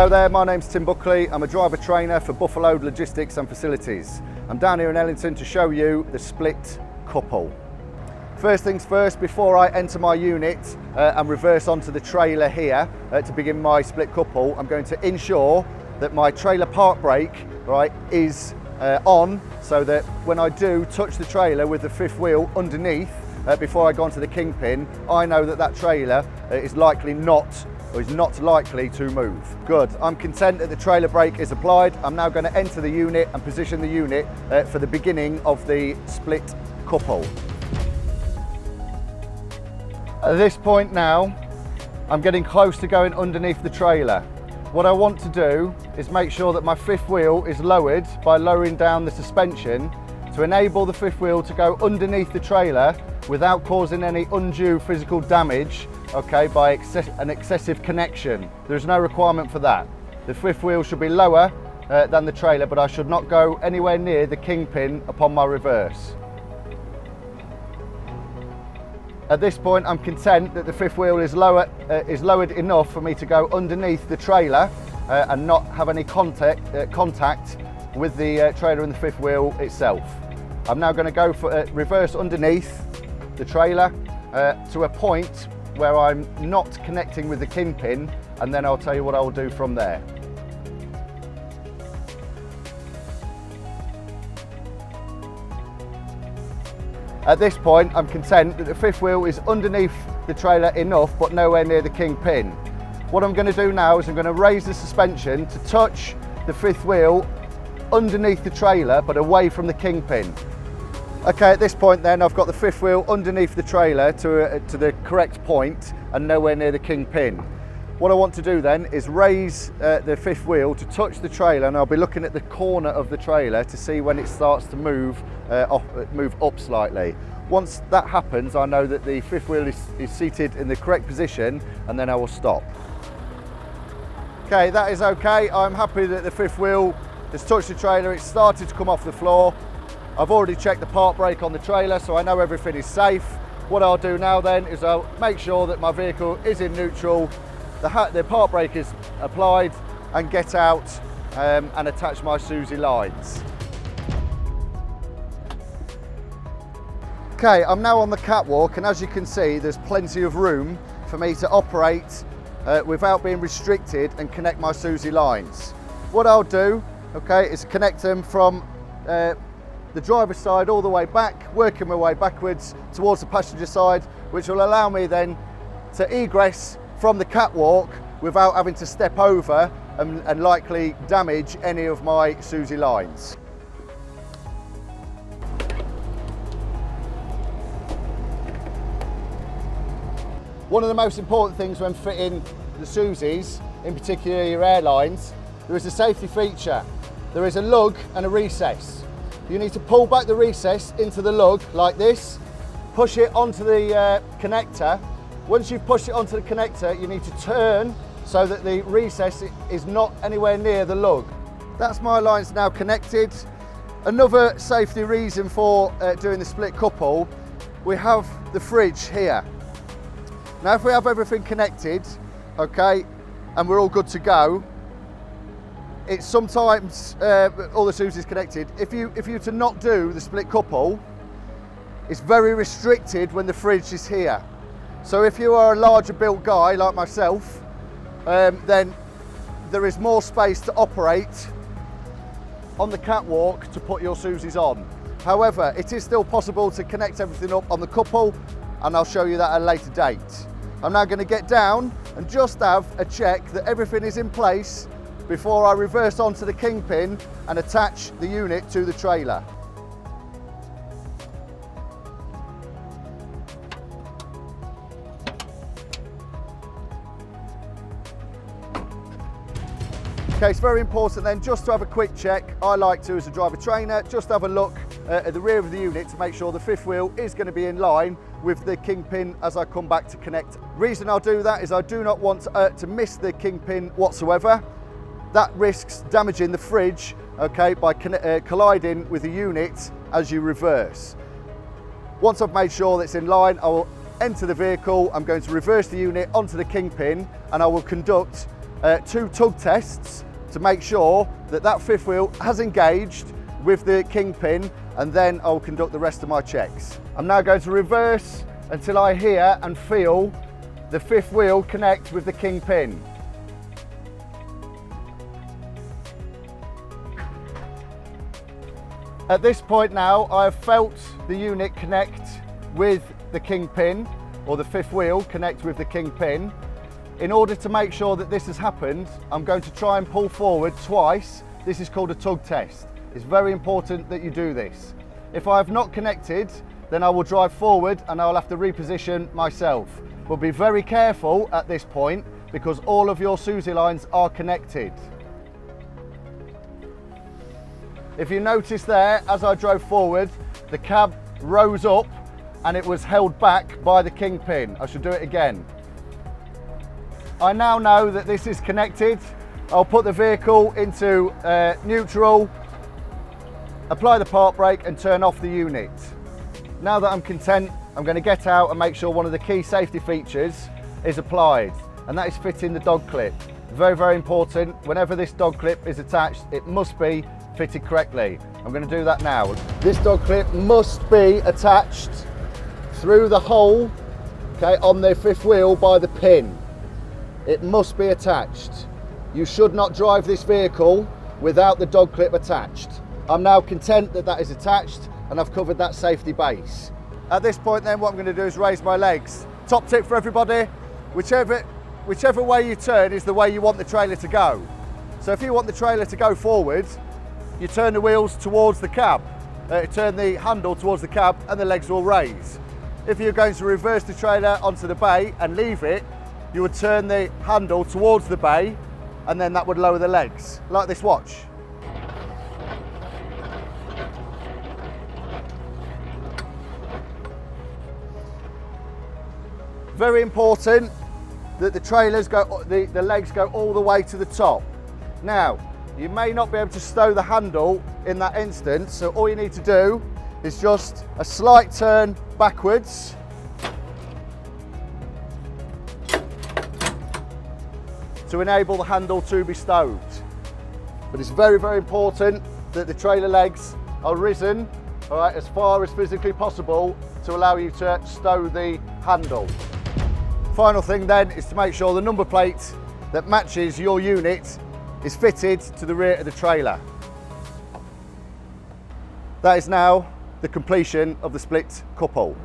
Hello there, my name's Tim Buckley. I'm a driver trainer for Buffaload Logistics and Facilities. I'm down here in Ellington to show you the split couple. First things first, before I enter my unit and reverse onto the trailer here to begin my split couple, I'm going to ensure that my trailer park brake, right, is on, so that when I do touch the trailer with the fifth wheel underneath, before I go onto the kingpin, I know that that trailer is not likely to move. Good, I'm content that the trailer brake is applied. I'm now going to enter the unit and position the unit for the beginning of the split couple. At this point now, I'm getting close to going underneath the trailer. What I want to do is make sure that my fifth wheel is lowered by lowering down the suspension to enable the fifth wheel to go underneath the trailer without causing any undue physical damage, okay, by an excessive connection. There's no requirement for that. The fifth wheel should be lower than the trailer, but I should not go anywhere near the kingpin upon my reverse. At this point, I'm content that the fifth wheel is lowered enough for me to go underneath the trailer and not have any contact with the trailer and the fifth wheel itself. I'm now going to go for reverse underneath the trailer to a point where I'm not connecting with the kingpin, and then I'll tell you what I will do from there. At this point, I'm content that the fifth wheel is underneath the trailer enough, but nowhere near the kingpin. What I'm going to do now is I'm going to raise the suspension to touch the fifth wheel underneath the trailer, but away from the kingpin. Okay, at this point then, I've got the fifth wheel underneath the trailer to the correct point and nowhere near the kingpin. What I want to do then is raise the fifth wheel to touch the trailer, and I'll be looking at the corner of the trailer to see when it starts to move up slightly. Once that happens, I know that the fifth wheel is seated in the correct position, and then I will stop. Okay, that is okay. I'm happy that the fifth wheel has touched the trailer. It's started to come off the floor. I've already checked the park brake on the trailer, so I know everything is safe. What I'll do now then is I'll make sure that my vehicle is in neutral, the park brake is applied, and get out and attach my Susie lines. Okay, I'm now on the catwalk, and as you can see, there's plenty of room for me to operate without being restricted and connect my Susie lines. What I'll do, okay, is connect them from the driver's side all the way back, working my way backwards towards the passenger side, which will allow me then to egress from the catwalk without having to step over and likely damage any of my Susie lines. One of the most important things when fitting the Susies, in particular your airlines, there is a safety feature. There is a lug and a recess. You need to pull back the recess into the lug like this, push it onto the connector. Once you've pushed it onto the connector, you need to turn so that the recess is not anywhere near the lug. That's my lines now connected. Another safety reason for doing the split couple, we have the fridge here. Now if we have everything connected, okay, and we're all good to go, it's sometimes all the Susies connected. If you to not do the split couple, it's very restricted when the fridge is here. So if you are a larger built guy like myself, then there is more space to operate on the catwalk to put your Susies on. However, it is still possible to connect everything up on the couple, and I'll show you that at a later date. I'm now going to get down and just have a check that everything is in place before I reverse onto the kingpin and attach the unit to the trailer. Okay, it's very important then just to have a quick check. I like to, as a driver trainer, just have a look at the rear of the unit to make sure the fifth wheel is going to be in line with the kingpin as I come back to connect. Reason I'll do that is I do not want to miss the kingpin whatsoever. That risks damaging the fridge, okay, by colliding with the unit as you reverse. Once I've made sure that it's in line, I will enter the vehicle. I'm going to reverse the unit onto the kingpin, and I will conduct 2 tug tests to make sure that that fifth wheel has engaged with the kingpin, and then I'll conduct the rest of my checks. I'm now going to reverse until I hear and feel the fifth wheel connect with the kingpin. At this point now, I have felt the unit connect with the kingpin, or the fifth wheel connect with the kingpin. In order to make sure that this has happened, I'm going to try and pull forward twice. This is called a tug test. It's very important that you do this. If I have not connected, then I will drive forward and I'll have to reposition myself. But be very careful at this point because all of your SUSI lines are connected. If you notice there, as I drove forward, the cab rose up and it was held back by the kingpin. I should do it again. I now know that this is connected. I'll put the vehicle into neutral, apply the park brake and turn off the unit. Now that I'm content, I'm going to get out and make sure one of the key safety features is applied, and that is fitting the dog clip. Very, very important. Whenever this dog clip is attached, it must be fitted correctly. I'm going to do that now. This dog clip must be attached through the hole, okay, on the fifth wheel by the pin. It must be attached. You should not drive this vehicle without the dog clip attached. I'm now content that that is attached and I've covered that safety base. At this point then, what I'm going to do is raise my legs. Top tip for everybody, whichever way you turn is the way you want the trailer to go. So if you want the trailer to go forward, you turn the wheels towards the cab, turn the handle towards the cab and the legs will raise. If you're going to reverse the trailer onto the bay and leave it, you would turn the handle towards the bay and then that would lower the legs, like this, watch. Very important that the trailers go, the legs go all the way to the top. Now, you may not be able to stow the handle in that instance, so all you need to do is just a slight turn backwards. To enable the handle to be stowed. But it's very, very important that the trailer legs are risen, all right, as far as physically possible to allow you to stow the handle. Final thing then is to make sure the number plate that matches your unit is fitted to the rear of the trailer. That is now the completion of the split couple.